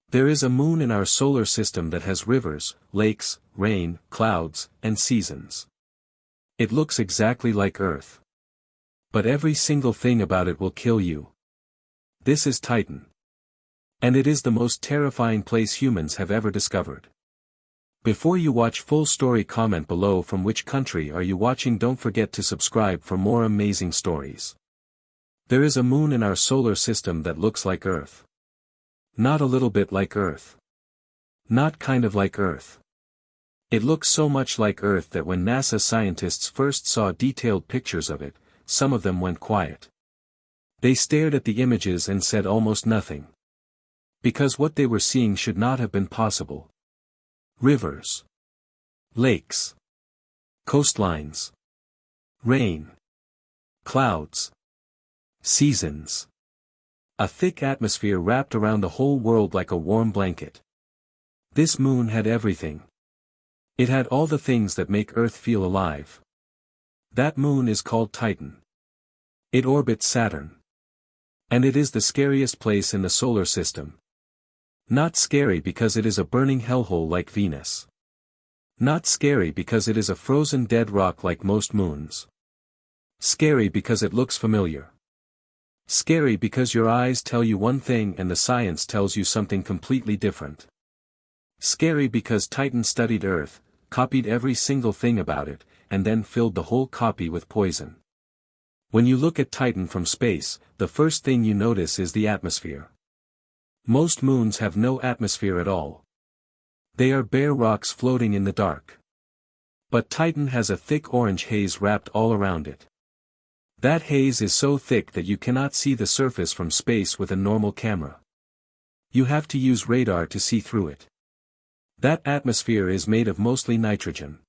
There is a moon in our solar system that has rivers, lakes, rain, clouds, and seasons. It looks exactly like Earth. But every single thing about it will kill you. This is Titan. And it is the most terrifying place humans have ever discovered. Before you watch full story, comment below from which country are you watching. Don't forget to subscribe for more amazing stories. There is a moon in our solar system that looks like Earth. Not a little bit like Earth. Not kind of like Earth. It looks so much like Earth that when NASA scientists first saw detailed pictures of it, some of them went quiet. They stared at the images and said almost nothing. Because what they were seeing should not have been possible. Rivers. Lakes. Coastlines. Rain. Clouds. Seasons. A thick atmosphere wrapped around the whole world like a warm blanket. This moon had everything. It had all the things that make Earth feel alive. That moon is called Titan. It orbits Saturn. And it is the scariest place in the solar system. Not scary because it is a burning hellhole like Venus. Not scary because it is a frozen dead rock like most moons. Scary because it looks familiar. Scary because your eyes tell you one thing and the science tells you something completely different. Scary because Titan studied Earth, copied every single thing about it, and then filled the whole copy with poison. When you look at Titan from space, the first thing you notice is the atmosphere. Most moons have no atmosphere at all. They are bare rocks floating in the dark. But Titan has a thick orange haze wrapped all around it. That haze is so thick that you cannot see the surface from space with a normal camera. You have to use radar to see through it. That atmosphere is made of mostly nitrogen.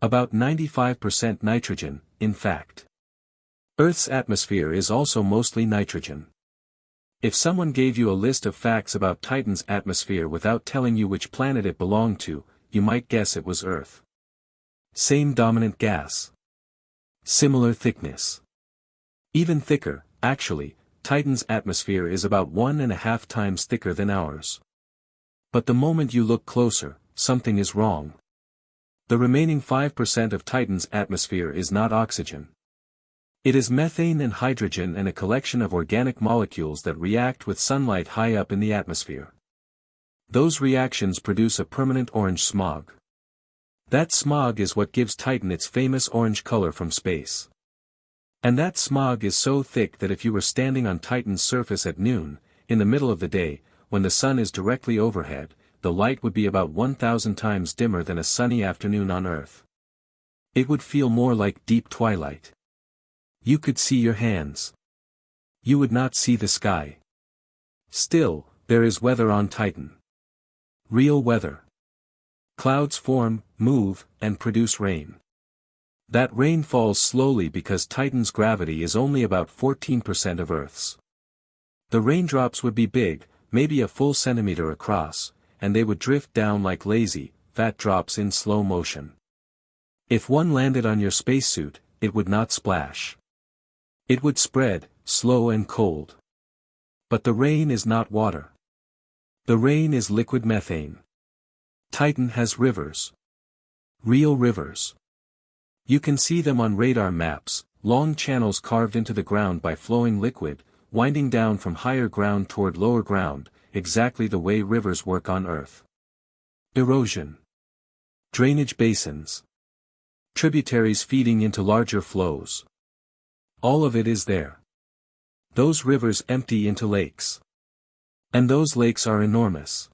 About 95% nitrogen, in fact. Earth's atmosphere is also mostly nitrogen. If someone gave you a list of facts about Titan's atmosphere without telling you which planet it belonged to, you might guess it was Earth. Same dominant gas. Similar thickness. Even thicker, actually, Titan's atmosphere is about 1.5 times thicker than ours. But the moment you look closer, something is wrong. The remaining 5% of Titan's atmosphere is not oxygen. It is methane and hydrogen and a collection of organic molecules that react with sunlight high up in the atmosphere. Those reactions produce a permanent orange smog. That smog is what gives Titan its famous orange color from space. And that smog is so thick that if you were standing on Titan's surface at noon, in the middle of the day, when the sun is directly overhead, the light would be about 1,000 times dimmer than a sunny afternoon on Earth. It would feel more like deep twilight. You could see your hands. You would not see the sky. Still, there is weather on Titan. Real weather. Clouds form, move, and produce rain. That rain falls slowly because Titan's gravity is only about 14% of Earth's. The raindrops would be big, maybe a full centimeter across, and they would drift down like lazy, fat drops in slow motion. If one landed on your spacesuit, it would not splash. It would spread, slow and cold. But the rain is not water. The rain is liquid methane. Titan has rivers. Real rivers. You can see them on radar maps, long channels carved into the ground by flowing liquid, winding down from higher ground toward lower ground, exactly the way rivers work on Earth. Erosion. Drainage basins. Tributaries feeding into larger flows. All of it is there. Those rivers empty into lakes. And those lakes are enormous.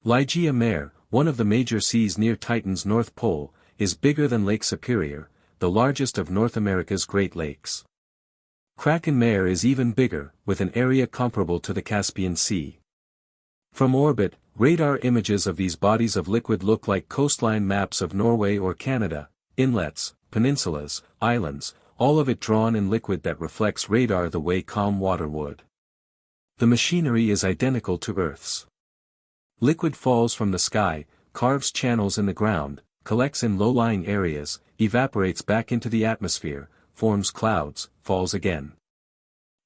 Ligeia Mare, one of the major seas near Titan's North Pole, is bigger than Lake Superior, the largest of North America's Great Lakes. Kraken Mare is even bigger, with an area comparable to the Caspian Sea. From orbit, radar images of these bodies of liquid look like coastline maps of Norway or Canada, inlets, peninsulas, islands, all of it drawn in liquid that reflects radar the way calm water would. The machinery is identical to Earth's. Liquid falls from the sky, carves channels in the ground, collects in low-lying areas, evaporates back into the atmosphere, forms clouds, falls again.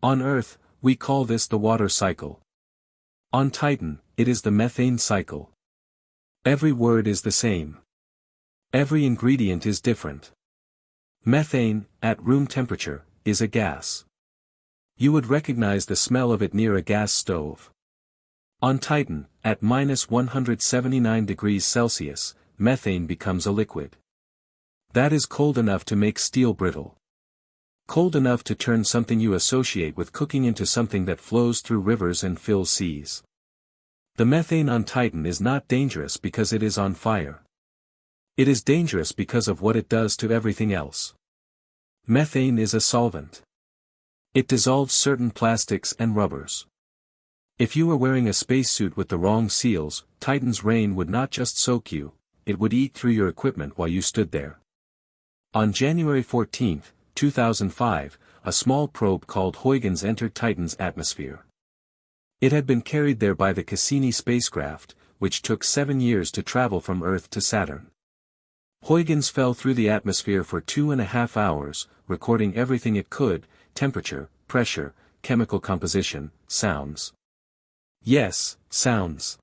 On Earth, we call this the water cycle. On Titan, it is the methane cycle. Every word is the same. Every ingredient is different. Methane, at room temperature, is a gas. You would recognize the smell of it near a gas stove. On Titan, at -179 degrees Celsius, methane becomes a liquid. That is cold enough to make steel brittle. Cold enough to turn something you associate with cooking into something that flows through rivers and fills seas. The methane on Titan is not dangerous because it is on fire. It is dangerous because of what it does to everything else. Methane is a solvent. It dissolves certain plastics and rubbers. If you were wearing a spacesuit with the wrong seals, Titan's rain would not just soak you, it would eat through your equipment while you stood there. On January 14, 2005, a small probe called Huygens entered Titan's atmosphere. It had been carried there by the Cassini spacecraft, which took 7 years to travel from Earth to Saturn. Huygens fell through the atmosphere for 2.5 hours, recording everything it could: temperature, pressure, chemical composition, sounds. Yes, sounds.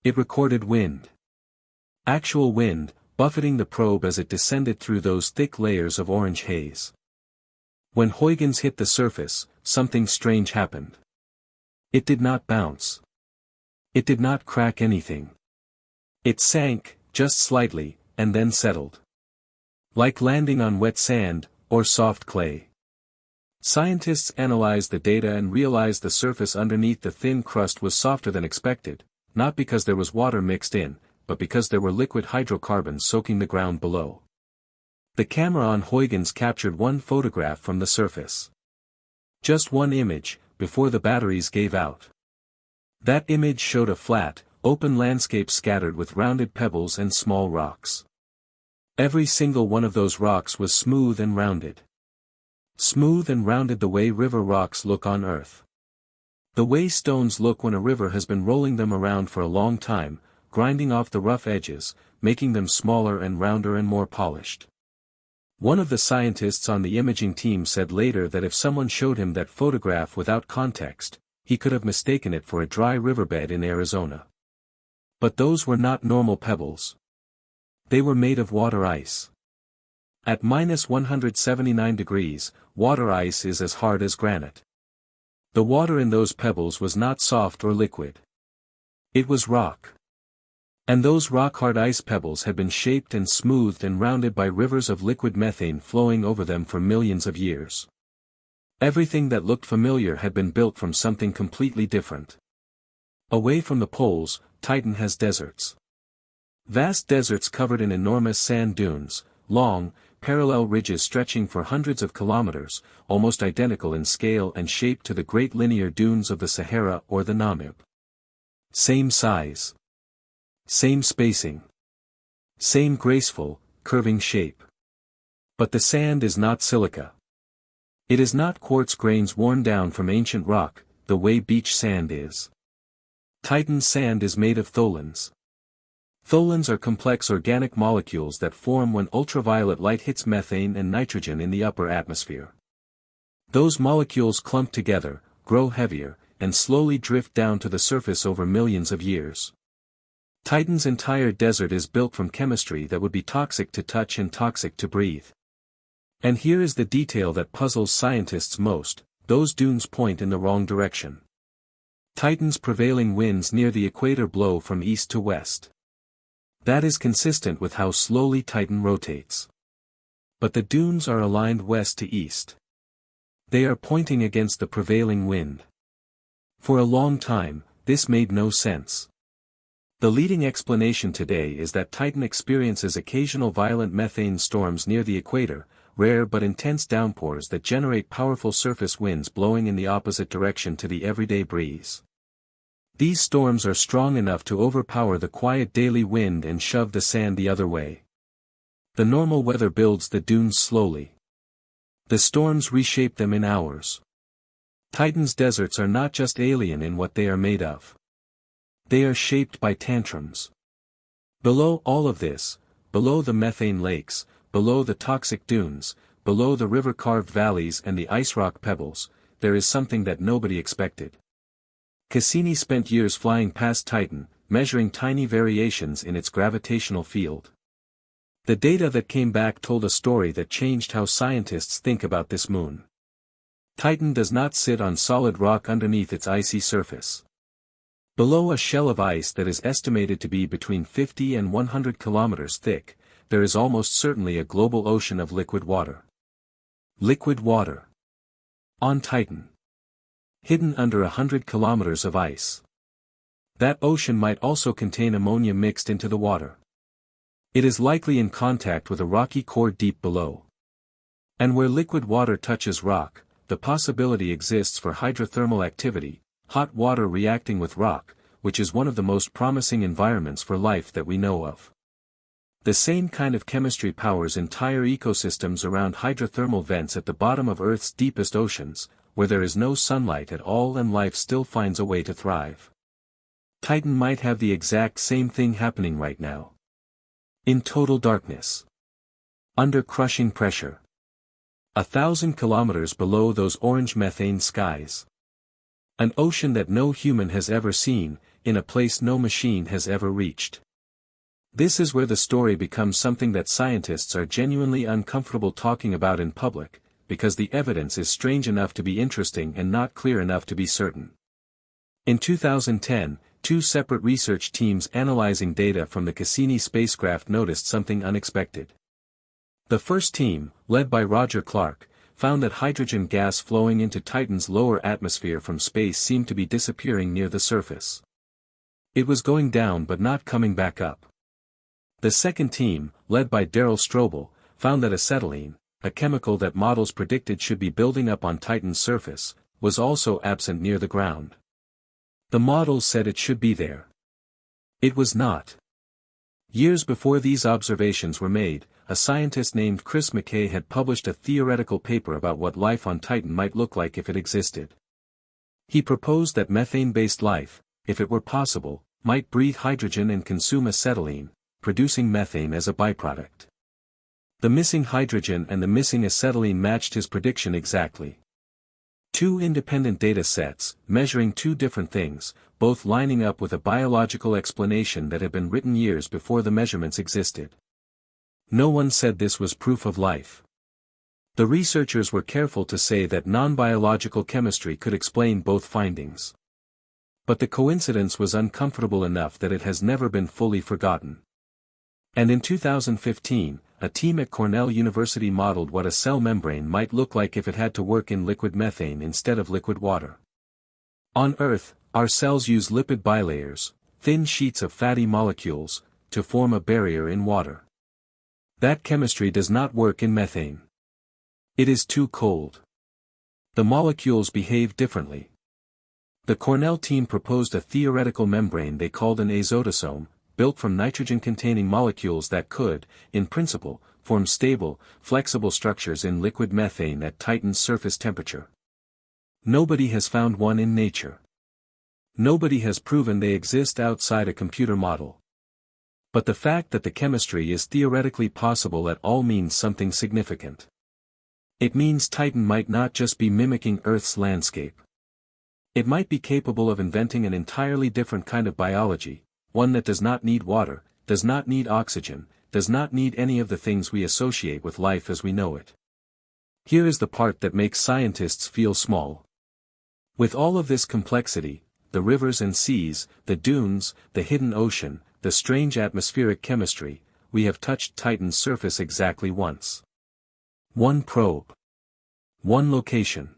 It recorded wind. Actual wind, buffeting the probe as it descended through those thick layers of orange haze. When Huygens hit the surface, something strange happened. It did not bounce. It did not crack anything. It sank, just slightly, and then settled. Like landing on wet sand, or soft clay. Scientists analyzed the data and realized the surface underneath the thin crust was softer than expected, not because there was water mixed in, but because there were liquid hydrocarbons soaking the ground below. The camera on Huygens captured one photograph from the surface. Just one image, before the batteries gave out. That image showed a flat, open landscape scattered with rounded pebbles and small rocks. Every single one of those rocks was smooth and rounded. Smooth and rounded the way river rocks look on Earth. The way stones look when a river has been rolling them around for a long time, grinding off the rough edges, making them smaller and rounder and more polished. One of the scientists on the imaging team said later that if someone showed him that photograph without context, he could have mistaken it for a dry riverbed in Arizona. But those were not normal pebbles. They were made of water ice. At -179 degrees, water ice is as hard as granite. The water in those pebbles was not soft or liquid. It was rock. And those rock-hard ice pebbles had been shaped and smoothed and rounded by rivers of liquid methane flowing over them for millions of years. Everything that looked familiar had been built from something completely different. Away from the poles, Titan has deserts. Vast deserts covered in enormous sand dunes, long, parallel ridges stretching for hundreds of kilometers, almost identical in scale and shape to the great linear dunes of the Sahara or the Namib. Same size. Same spacing. Same graceful, curving shape. But the sand is not silica. It is not quartz grains worn down from ancient rock, the way beach sand is. Titan's sand is made of tholins. Tholins are complex organic molecules that form when ultraviolet light hits methane and nitrogen in the upper atmosphere. Those molecules clump together, grow heavier, and slowly drift down to the surface over millions of years. Titan's entire desert is built from chemistry that would be toxic to touch and toxic to breathe. And here is the detail that puzzles scientists most: those dunes point in the wrong direction. Titan's prevailing winds near the equator blow from east to west. That is consistent with how slowly Titan rotates. But the dunes are aligned west to east. They are pointing against the prevailing wind. For a long time, this made no sense. The leading explanation today is that Titan experiences occasional violent methane storms near the equator, rare but intense downpours that generate powerful surface winds blowing in the opposite direction to the everyday breeze. These storms are strong enough to overpower the quiet daily wind and shove the sand the other way. The normal weather builds the dunes slowly. The storms reshape them in hours. Titan's deserts are not just alien in what they are made of. They are shaped by tantrums. Below all of this, below the methane lakes, below the toxic dunes, below the river-carved valleys and the ice rock pebbles, there is something that nobody expected. Cassini spent years flying past Titan, measuring tiny variations in its gravitational field. The data that came back told a story that changed how scientists think about this moon. Titan does not sit on solid rock underneath its icy surface. Below a shell of ice that is estimated to be between 50 and 100 kilometers thick, there is almost certainly a global ocean of liquid water. Liquid water. On Titan. Hidden under 100 kilometers of ice. That ocean might also contain ammonia mixed into the water. It is likely in contact with a rocky core deep below. And where liquid water touches rock, the possibility exists for hydrothermal activity, hot water reacting with rock, which is one of the most promising environments for life that we know of. The same kind of chemistry powers entire ecosystems around hydrothermal vents at the bottom of Earth's deepest oceans, where there is no sunlight at all and life still finds a way to thrive. Titan might have the exact same thing happening right now. In total darkness. Under crushing pressure. 1,000 kilometers below those orange methane skies. An ocean that no human has ever seen, in a place no machine has ever reached. This is where the story becomes something that scientists are genuinely uncomfortable talking about in public, because the evidence is strange enough to be interesting and not clear enough to be certain. In 2010, two separate research teams analyzing data from the Cassini spacecraft noticed something unexpected. The first team, led by Roger Clark, found that hydrogen gas flowing into Titan's lower atmosphere from space seemed to be disappearing near the surface. It was going down but not coming back up. The second team, led by Darrell Strobel, found that acetylene, a chemical that models predicted should be building up on Titan's surface, was also absent near the ground. The models said it should be there. It was not. Years before these observations were made, a scientist named Chris McKay had published a theoretical paper about what life on Titan might look like if it existed. He proposed that methane-based life, if it were possible, might breathe hydrogen and consume acetylene, producing methane as a byproduct. The missing hydrogen and the missing acetylene matched his prediction exactly. Two independent data sets, measuring two different things, both lining up with a biological explanation that had been written years before the measurements existed. No one said this was proof of life. The researchers were careful to say that non-biological chemistry could explain both findings. But the coincidence was uncomfortable enough that it has never been fully forgotten. And in 2015, a team at Cornell University modeled what a cell membrane might look like if it had to work in liquid methane instead of liquid water. On Earth, our cells use lipid bilayers, thin sheets of fatty molecules, to form a barrier in water. That chemistry does not work in methane. It is too cold. The molecules behave differently. The Cornell team proposed a theoretical membrane they called an azotosome, built from nitrogen-containing molecules that could, in principle, form stable, flexible structures in liquid methane at Titan's surface temperature. Nobody has found one in nature. Nobody has proven they exist outside a computer model. But the fact that the chemistry is theoretically possible at all means something significant. It means Titan might not just be mimicking Earth's landscape. It might be capable of inventing an entirely different kind of biology, one that does not need water, does not need oxygen, does not need any of the things we associate with life as we know it. Here is the part that makes scientists feel small. With all of this complexity, the rivers and seas, the dunes, the hidden ocean, the strange atmospheric chemistry, we have touched Titan's surface exactly once. One probe. One location.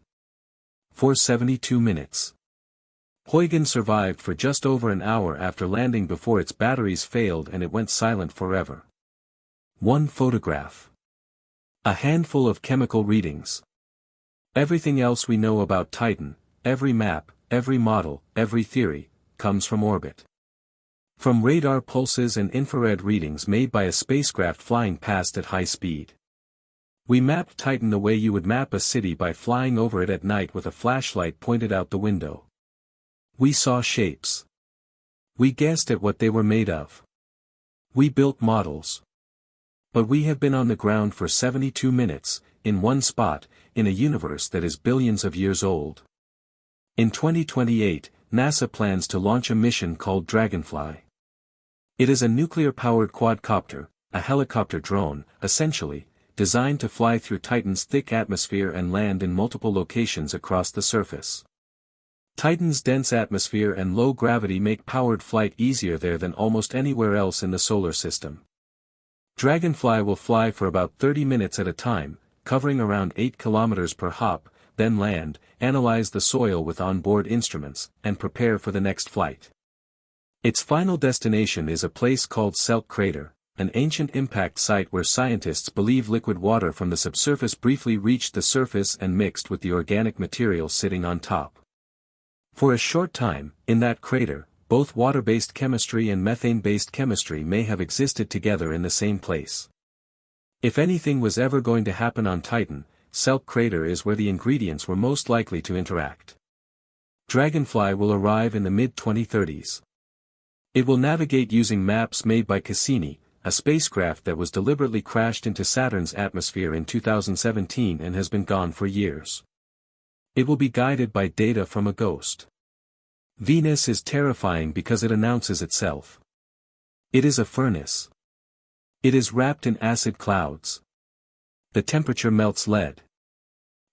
For 72 minutes. Huygens survived for just over an hour after landing before its batteries failed and it went silent forever. One photograph. A handful of chemical readings. Everything else we know about Titan, every map, every model, every theory, comes from orbit. From radar pulses and infrared readings made by a spacecraft flying past at high speed. We mapped Titan the way you would map a city by flying over it at night with a flashlight pointed out the window. We saw shapes. We guessed at what they were made of. We built models. But we have been on the ground for 72 minutes, in one spot, in a universe that is billions of years old. In 2028, NASA plans to launch a mission called Dragonfly. It is a nuclear-powered quadcopter, a helicopter drone, essentially, designed to fly through Titan's thick atmosphere and land in multiple locations across the surface. Titan's dense atmosphere and low gravity make powered flight easier there than almost anywhere else in the solar system. Dragonfly will fly for about 30 minutes at a time, covering around 8 kilometers per hop, then land, analyze the soil with onboard instruments, and prepare for the next flight. Its final destination is a place called Selk Crater, an ancient impact site where scientists believe liquid water from the subsurface briefly reached the surface and mixed with the organic material sitting on top. For a short time, in that crater, both water-based chemistry and methane-based chemistry may have existed together in the same place. If anything was ever going to happen on Titan, Selk Crater is where the ingredients were most likely to interact. Dragonfly will arrive in the mid-2030s. It will navigate using maps made by Cassini, a spacecraft that was deliberately crashed into Saturn's atmosphere in 2017 and has been gone for years. It will be guided by data from a ghost. Venus is terrifying because it announces itself. It is a furnace. It is wrapped in acid clouds. The temperature melts lead.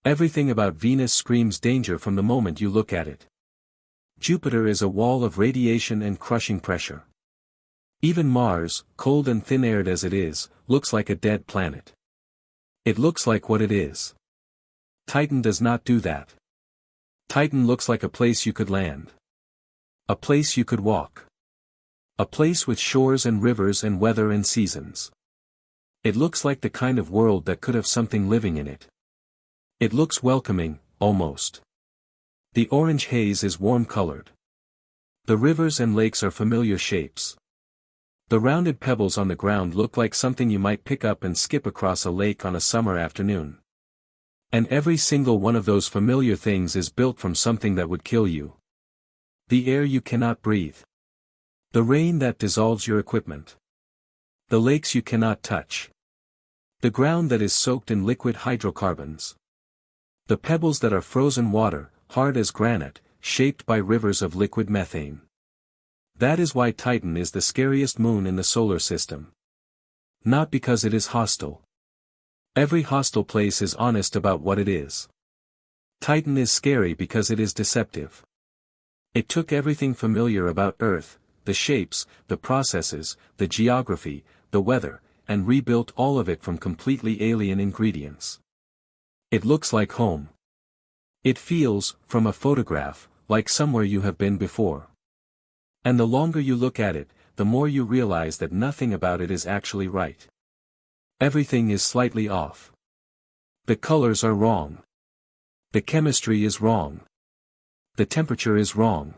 Everything about Venus screams danger from the moment you look at it. Jupiter is a wall of radiation and crushing pressure. Even Mars, cold and thin-aired as it is, looks like a dead planet. It looks like what it is. Titan does not do that. Titan looks like a place you could land. A place you could walk. A place with shores and rivers and weather and seasons. It looks like the kind of world that could have something living in it. It looks welcoming, almost. The orange haze is warm-colored. The rivers and lakes are familiar shapes. The rounded pebbles on the ground look like something you might pick up and skip across a lake on a summer afternoon. And every single one of those familiar things is built from something that would kill you. The air you cannot breathe. The rain that dissolves your equipment. The lakes you cannot touch. The ground that is soaked in liquid hydrocarbons. The pebbles that are frozen water, hard as granite, shaped by rivers of liquid methane. That is why Titan is the scariest moon in the solar system. Not because it is hostile. Every hostile place is honest about what it is. Titan is scary because it is deceptive. It took everything familiar about Earth, the shapes, the processes, the geography, the weather, and rebuilt all of it from completely alien ingredients. It looks like home. It feels, from a photograph, like somewhere you have been before. And the longer you look at it, the more you realize that nothing about it is actually right. Everything is slightly off. The colors are wrong. The chemistry is wrong. The temperature is wrong.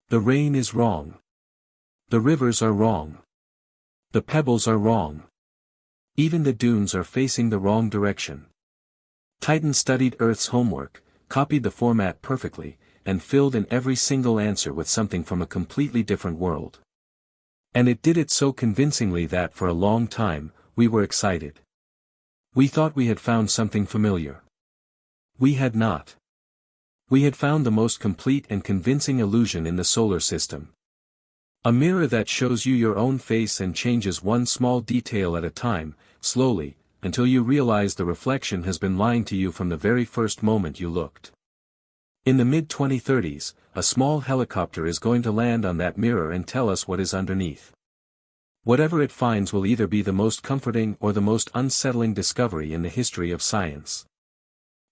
The rain is wrong. The rivers are wrong. The pebbles are wrong. Even the dunes are facing the wrong direction. Titan studied Earth's homework, copied the format perfectly, and filled in every single answer with something from a completely different world. And it did it so convincingly that for a long time, we were excited. We thought we had found something familiar. We had not. We had found the most complete and convincing illusion in the solar system. A mirror that shows you your own face and changes one small detail at a time, slowly, until you realize the reflection has been lying to you from the very first moment you looked. In the mid-2030s, a small helicopter is going to land on that mirror and tell us what is underneath. Whatever it finds will either be the most comforting or the most unsettling discovery in the history of science.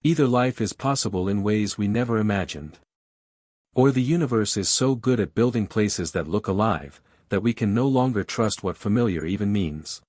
Either life is possible in ways we never imagined. Or the universe is so good at building places that look alive, that we can no longer trust what familiar even means.